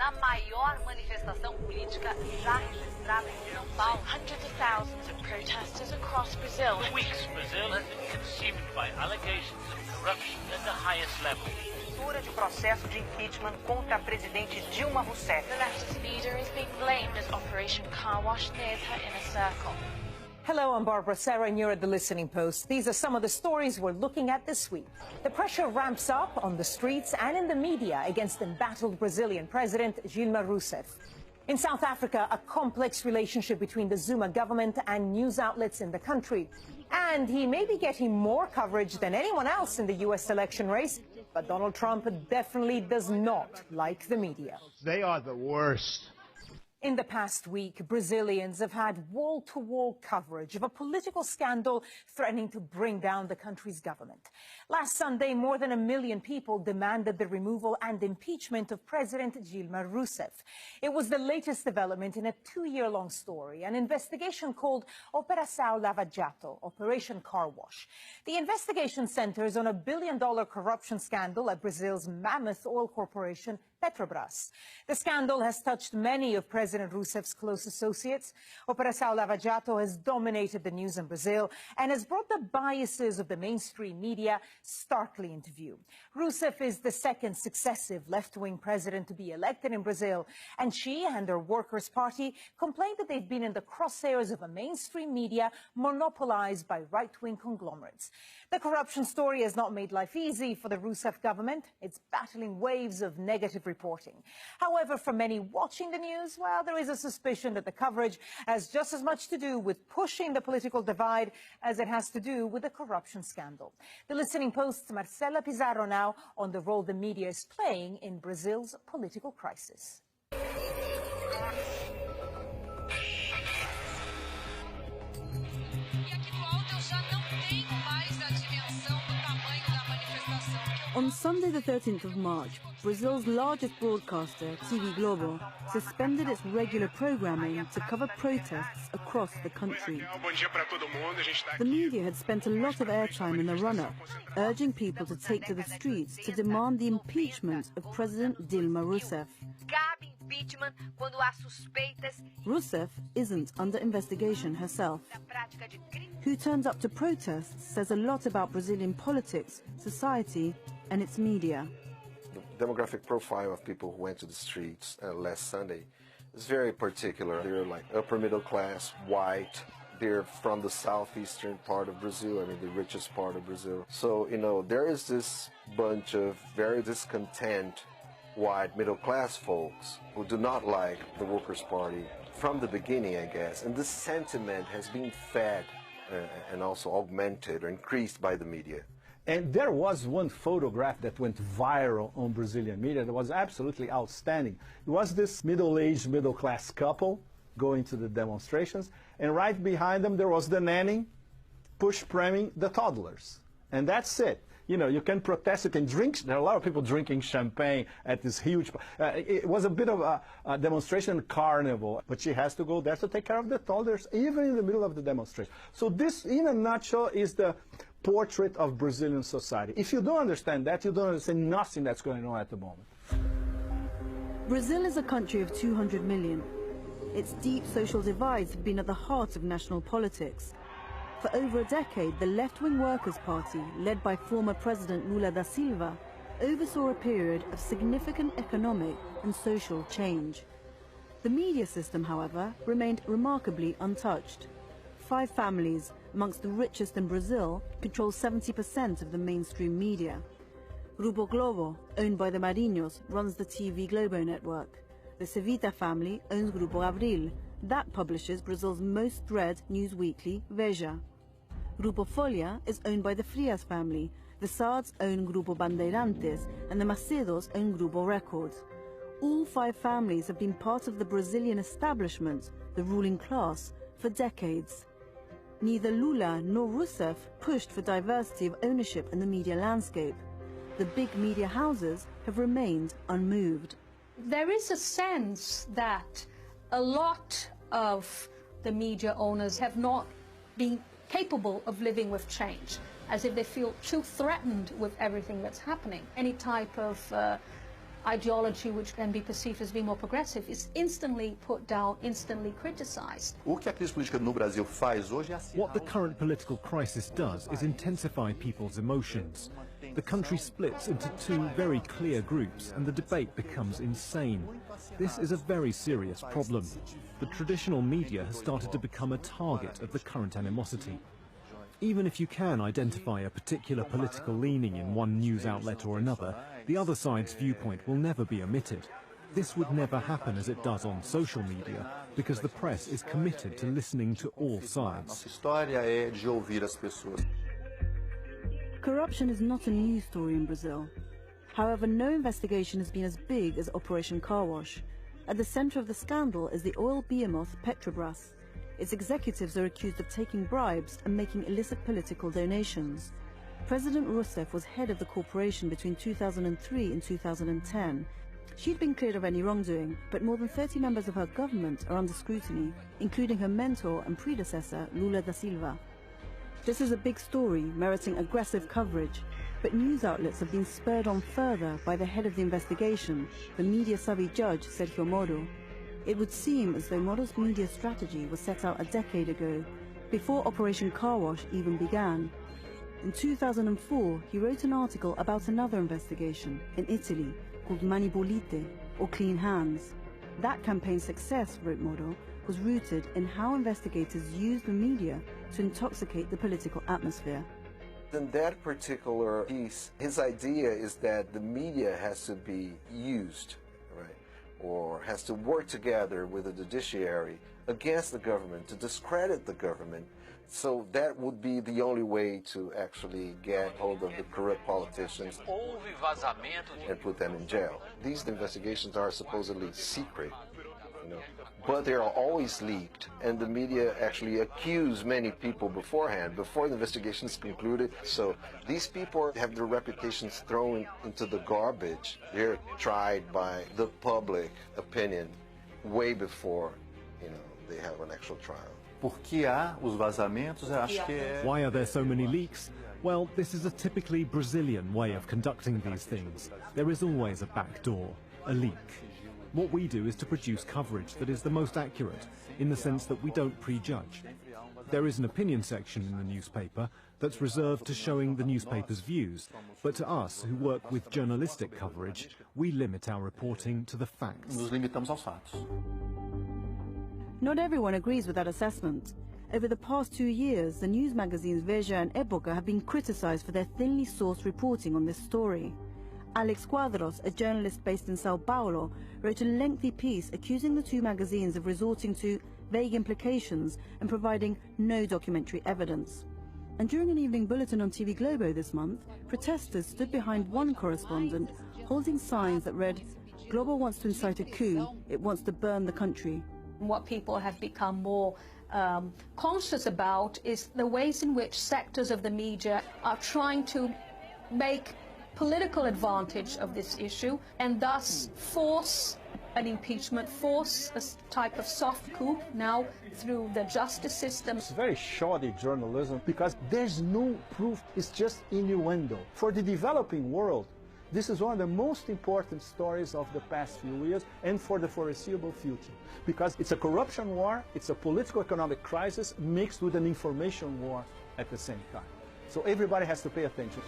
na maior manifestação política já registrada em São Paulo. Hundreds of thousands of protesters across Brazil. For weeks, Brazil has been consumed by allegations of corruption at the highest level. De processo de impeachment contra a presidente Dilma Rousseff. The leftist leader is being blamed as Operation Car Wash nears her inner circle. Hello, I'm Barbara Serra, and you're at the Listening Post. These are some of the stories we're looking at this week. The pressure ramps up on the streets and in the media against embattled Brazilian President Dilma Rousseff. In South Africa, a complex relationship between the Zuma government and news outlets in the country. And he may be getting more coverage than anyone else in the U.S. election race, but Donald Trump definitely does not like the media. They are the worst. In the past week, Brazilians have had wall-to-wall coverage of a political scandal threatening to bring down the country's government. Last Sunday, more than 1 million people demanded the removal and impeachment of President Dilma Rousseff. It was the latest development in a 2-year-long story, an investigation called Operação Lava Jato, Operation Car Wash. The investigation centers on a billion-dollar corruption scandal at Brazil's mammoth oil corporation, Petrobras. The scandal has touched many of President Rousseff's close associates. Operação Lava Jato has dominated the news in Brazil and has brought the biases of the mainstream media starkly into view. Rousseff is the second successive left-wing president to be elected in Brazil, and she and her Workers' Party complained that they've been in the crosshairs of a mainstream media monopolized by right-wing conglomerates. The corruption story has not made life easy for the Rousseff government. It's battling waves of negative reporting. However, for many watching the news, well, there is a suspicion that the coverage has just as much to do with pushing the political divide as it has to do with the corruption scandal. The Listening Post's Marcela Pizarro now on the role the media is playing in Brazil's political crisis. On Sunday the 13th of March, Brazil's largest broadcaster, TV Globo, suspended its regular programming to cover protests across the country. The media had spent a lot of airtime in the run-up, urging people to take to the streets to demand the impeachment of President Dilma Rousseff. Rousseff isn't under investigation herself. Who turns up to protests says a lot about Brazilian politics, society, and its media. The demographic profile of people who went to the streets last Sunday is very particular. They're like upper middle class, white. They're from the southeastern part of Brazil, I mean the richest part of Brazil. So, you know, there is this bunch of very discontent white middle class folks who do not like the Workers' Party from the beginning, I guess. And this sentiment has been fed and also augmented or increased by the media. And there was one photograph that went viral on Brazilian media that was absolutely outstanding. It was this middle-aged, middle-class couple going to the demonstrations, and right behind them there was the nanny push-pramming the toddlers. And that's it. You know, you can protest, you can drink. There are a lot of people drinking champagne at this huge... it was a bit of a demonstration carnival, but she has to go there to take care of the toddlers, even in the middle of the demonstration. So this, in a nutshell, is the portrait of Brazilian society. If you don't understand that, you don't understand nothing that's going on at the moment. Brazil is a country of 200 million. Its deep social divides have been at the heart of national politics. For over a decade, the left-wing Workers' Party, led by former President Lula da Silva, oversaw a period of significant economic and social change. The media system, however, remained remarkably untouched. 5 families, amongst the richest in Brazil, control 70% of the mainstream media. Grupo Globo, owned by the Marinhos, runs the TV Globo network. The Cevita family owns Grupo Abril. That publishes Brazil's most read news weekly, Veja. Grupo Folha is owned by the Frias family. The Sards own Grupo Bandeirantes, and the Macedos own Grupo Records. All 5 families have been part of the Brazilian establishment, the ruling class, for decades. Neither Lula nor Rousseff pushed for diversity of ownership in the media landscape. The big media houses have remained unmoved. There is a sense that a lot of the media owners have not been capable of living with change, as if they feel too threatened with everything that's happening. Any type of ideology which can be perceived as being more progressive is instantly put down, instantly criticized. O que a crise política no Brasil faz hoje é What the current political crisis does is intensify people's emotions. The country splits into two very clear groups and the debate becomes insane. This is a very serious problem. The traditional media has started to become a target of the current animosity. Even if you can identify a particular political leaning in one news outlet or another, the other side's viewpoint will never be omitted. This would never happen as it does on social media, because the press is committed to listening to all sides. Nossa história é de ouvir as pessoas. Corruption is not a new story in Brazil. However, no investigation has been as big as Operation Car Wash. At the center of the scandal is the oil behemoth Petrobras. Its executives are accused of taking bribes and making illicit political donations. President Rousseff was head of the corporation between 2003 and 2010. She'd been cleared of any wrongdoing, but more than 30 members of her government are under scrutiny, including her mentor and predecessor, Lula da Silva. This is a big story, meriting aggressive coverage, but news outlets have been spurred on further by the head of the investigation, the media-savvy judge, Sérgio Moro. It would seem as though Moro's media strategy was set out a decade ago, before Operation Car Wash even began. In 2004, he wrote an article about another investigation in Italy called Mani Pulite, or Clean Hands. That campaign's success, wrote Moro, was rooted in how investigators used the media to intoxicate the political atmosphere. In that particular piece, his idea is that the media has to be used, right, or has to work together with the judiciary against the government to discredit the government. So that would be the only way to actually get hold of the corrupt politicians and put them in jail. These investigations are supposedly secret, but they are always leaked, and the media actually accuse many people beforehand, before the investigation is concluded. So these people have their reputations thrown into the garbage. They're tried by the public opinion way before, they have an actual trial. Por que há os vazamentos? Eu acho que é... Why are there so many leaks? Well, this is a typically Brazilian way of conducting these things. There is always a back door, a leak. What we do is to produce coverage that is the most accurate, in the sense that we don't prejudge. There is an opinion section in the newspaper that's reserved to showing the newspaper's views, but to us, who work with journalistic coverage, we limit our reporting to the facts. Nos limitamos aos fatos. Not everyone agrees with that assessment. Over the past 2 years, the news magazines Veja and Época have been criticized for their thinly sourced reporting on this story. Alex Quadros, a journalist based in Sao Paulo, wrote a lengthy piece accusing the two magazines of resorting to vague implications and providing no documentary evidence. And during an evening bulletin on TV Globo this month, protesters stood behind one correspondent holding signs that read, "Globo wants to incite a coup, it wants to burn the country." What people have become more conscious about is the ways in which sectors of the media are trying to make political advantage of this issue and thus force an impeachment, force a type of soft coup now through the justice system. It's very shoddy journalism because there's no proof, it's just innuendo. For the developing world, this is one of the most important stories of the past few years and for the foreseeable future, because it's a corruption war, it's a political-economic crisis mixed with an information war at the same time. So everybody has to pay attention.